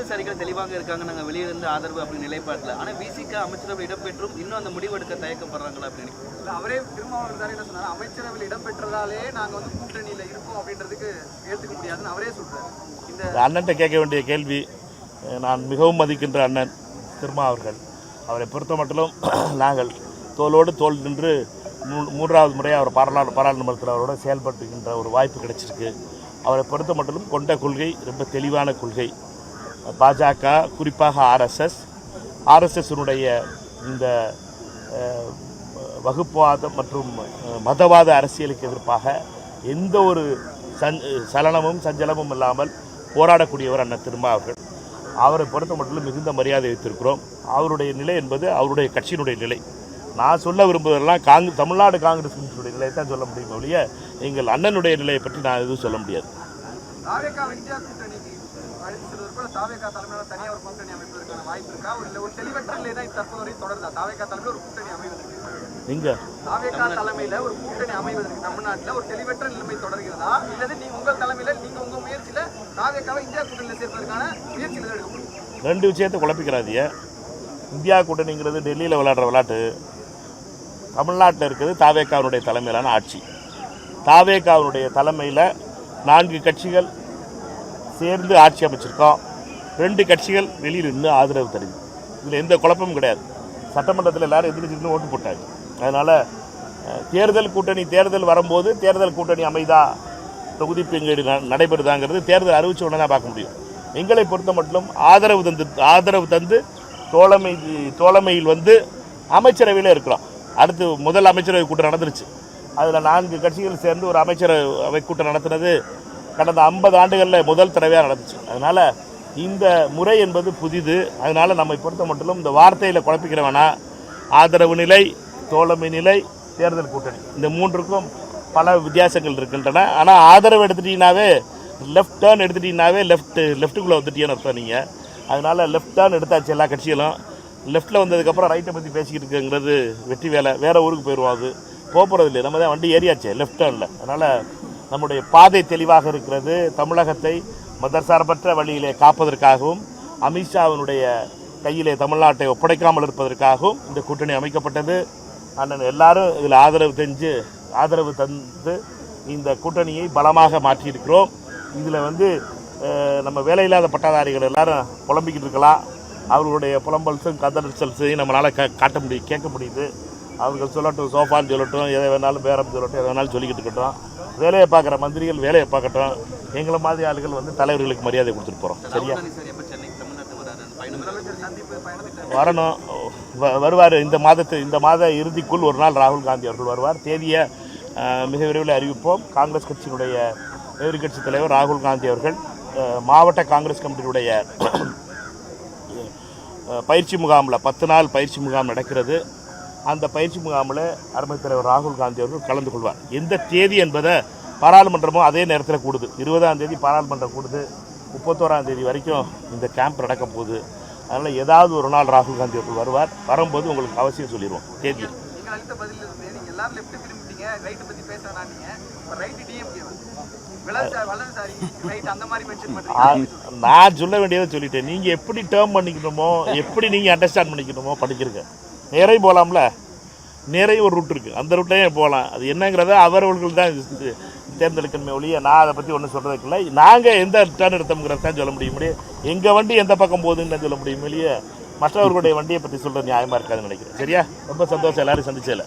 இடதுசாரிகள் தெளிவாக இருக்காங்க, நாங்கள் வெளியிலிருந்து ஆதரவு அப்படின்னு நிலைப்பாட்டில். ஆனால் விசிக அமைச்சரவை இடம்பெற்றும் இன்னும் அந்த முடிவெடுக்க தயக்கப்படுறாங்களா அப்படின்னு? அவரே திருமாவளவன் தானே என்ன சொன்னார், அமைச்சரவையில் இடம்பெற்றதாலே நாங்கள் வந்து கூட்டணியில் இருக்கோம் அப்படின்றதுக்கு ஏற்றுக்க முடியாதுன்னு அவரே சொல்றாரு. இந்த அண்ணன்ட்ட கேட்க வேண்டிய கேள்வி, நான் மிகவும் மதிக்கின்ற அண்ணன் திருமா அவர்கள், அவரை பொறுத்த மட்டிலும் நாங்கள் தோளோடு தோல் நின்று மூன்றாவது முறையாக அவர் பாராளுமன்றத்தில் அவரோட செயல்பட்டுகின்ற ஒரு வாய்ப்பு கிடைச்சிருக்கு. அவரை பொறுத்த மட்டிலும் கொண்ட கொள்கை ரொம்ப தெளிவான கொள்கை. பாஜக, குறிப்பாக ஆர்எஸ்எஸ்னுடைய இந்த வகுப்புவாதம் மற்றும் மதவாத அரசியலுக்கு எதிர்ப்பாக எந்த ஒரு சலனமும் சஞ்சலமும் இல்லாமல் போராடக்கூடியவர் அண்ணன் திருமா அவர்கள். அவரை பொறுத்த மட்டும் மிகுந்த மரியாதை வைத்திருக்கிறோம். அவருடைய நிலை என்பது அவருடைய கட்சியினுடைய நிலை. நான் சொல்ல விரும்புவதெல்லாம் தமிழ்நாடு காங்கிரஸ் கட்சியினுடைய நிலையை தான் சொல்ல முடியும் ஒழிய எங்கள் அண்ணனுடைய நிலையை பற்றி நான் எதுவும் சொல்ல முடியாது. ரெண்டு விஷயத்தை குழப்பிக்கிறாதிய. இந்தியா கூட்டணிங்கிறது டெல்லியில் விளையாடுற விளையாட்டு. தமிழ்நாட்டில் இருக்கிறது தாவேகாவுடைய தலைமையிலான ஆட்சி. தாவேகாவுடைய தலைமையில் 4 கட்சிகள் சேர்ந்து ஆட்சி அமைச்சிருக்கோம். 2 கட்சிகள் வெளியில் நின்று ஆதரவு தருது. இதில் எந்த குழப்பமும் கிடையாது. சட்டமன்றத்தில் எல்லாரும் எதிர்த்து ஓட்டு போட்டாங்க. அதனால் தேர்தல் வரும்போது தேர்தல் கூட்டணி அமைதா, தொகுதி பங்கீடு நடைபெறுதாங்கிறது தேர்தல் அறிவிச்ச உடனே தான் பார்க்க முடியும். எங்களை பொறுத்த மட்டும் ஆதரவு தந்து தோழமையில் வந்து அமைச்சரவையில் இருக்கிறோம். அடுத்து முதல் அமைச்சரவை கூட்டம் நடந்துருச்சு. அதில் 4 கட்சிகள் சேர்ந்து ஒரு அமைச்சரவை கூட்டம் நடத்துனது கடந்த 50 ஆண்டுகளில் முதல் தடவையாக நடந்துச்சு. அதனால் இந்த முறை என்பது புதிது. அதனால் நம்மை பொறுத்த மட்டும் இந்த வார்த்தையில் குழப்பிக்கிறவனா ஆதரவு நிலை, தோழமை நிலை, தேர்தல் கூட்டணி, இந்த 3க்கும் பல வித்தியாசங்கள் இருக்கின்றன. ஆனால் ஆதரவு எடுத்துட்டீங்கன்னாவே, லெஃப்ட் டேர்ன் எடுத்துட்டீங்கன்னாவே லெஃப்ட்டுக்குள்ளே வந்துட்டீங்கன்னு அர்த்தம் நீங்கள். அதனால் லெஃப்ட் டேர்ன் எடுத்தாச்சு. எல்லா கட்சிகளும் லெஃப்ட்டில் வந்ததுக்கப்புறம் ரைட்டை பற்றி பேசிக்கிட்டு இருக்குங்கிறது வெற்றி வேலை. வேறு ஊருக்கு போயிடுவோம். அது போகிறது இல்லை. நம்ம தான் வண்டி ஏறியாச்சு லெஃப்ட் டேர்னில். அதனால் நம்முடைய பாதை தெளிவாக இருக்கிறது. தமிழகத்தை மதசார்பற்ற வழியிலே காப்பதற்காகவும் அமித்ஷாவினுடைய கையிலே தமிழ்நாட்டை ஒப்படைக்காமல் இருப்பதற்காகவும் இந்த கூட்டணி அமைக்கப்பட்டது. அண்ணன் எல்லாரும் இதில் ஆதரவு தந்து இந்த கூட்டணியை பலமாக மாற்றியிருக்கிறோம். இதில் வந்து நம்ம வேலையில்லாத பட்டதாரிகள் எல்லாரும் புலம்பிக்கிட்டு இருக்கலாம். அவர்களுடைய புலம்பல்ஸும் கதறல்ஸையும் நம்மளால் காட்ட முடியும், கேட்க முடியுது. அவர்கள் சொல்லட்டும், சோஃபான்னு சொல்லட்டும், எதை வேணாலும் பேரம் சொல்லட்டும், எதை வேணாலும் சொல்லிக்கிட்டு இருக்கட்டும். வேலையை பார்க்குற மந்திரிகள் வேலையை பார்க்கட்டும். எங்களை மாதிரி ஆளுகள் வந்து தலைவர்களுக்கு மரியாதை கொடுத்துட்டு போகிறோம். சரியா? வரணும், வருவார். இந்த மாத இறுதிக்குள் ஒரு நாள் ராகுல் காந்தி அவர்கள் வருவார். தேதியை மிக விரைவில் அறிவிப்போம். காங்கிரஸ் கட்சியினுடைய எதிர்கட்சி தலைவர் ராகுல் காந்தி அவர்கள் மாவட்ட காங்கிரஸ் கமிட்டியினுடைய பயிற்சி முகாமில் 10 நாள் பயிற்சி முகாம் நடக்கிறது. அந்த பயிற்சி முகாமில் அருமை தலைவர் ராகுல் காந்தி அவர்கள் கலந்து கொள்வார். எந்த தேதி என்பதை பாராளுமன்றமோ அதே நேரத்தில் கூடுது. 20ஆம் தேதி பாராளுமன்றம் கூடுது. 31ஆம் தேதி வரைக்கும் இந்த கேம்ப் நடக்க போகுது. அதனால் ஏதாவது ஒரு நாள் ராகுல் காந்தி அவர்கள் வருவார். வரும்போது உங்களுக்கு அவசியம் சொல்லிடுவோம் தேதி. நான் சொல்ல வேண்டியதை சொல்லிட்டேன். நீங்கள் எப்படி டேர்ம் பண்ணிக்கணுமோ, எப்படி நீங்கள் அண்டர்ஸ்டாண்ட் பண்ணிக்கணுமோ படிக்கிறீங்க. நேரையும் போகலாம்ல, நேரையும் ஒரு ரூட் இருக்குது, அந்த ரூட்லேயும் போகலாம். அது என்னங்கிறத அவர்கள் தான் தேர்ந்தெடுக்கணுமே ஒழிய நான் அதை பற்றி ஒன்றும் சொல்கிறதுக்கு இல்லை. நாங்கள் எந்த டேர்ன் எடுத்தோம்ங்கிறத தான் சொல்ல முடியும். எங்கள் வண்டி எந்த பக்கம் போகுதுன்னு சொல்ல முடியும் இல்லையே. மற்றவர்களுடைய வண்டியை பற்றி சொல்கிறது நியாயமாக இருக்காதுன்னு நினைக்கிறேன். சரியா? ரொம்ப சந்தோஷம் எல்லாரும் சந்திச்சதில்லை.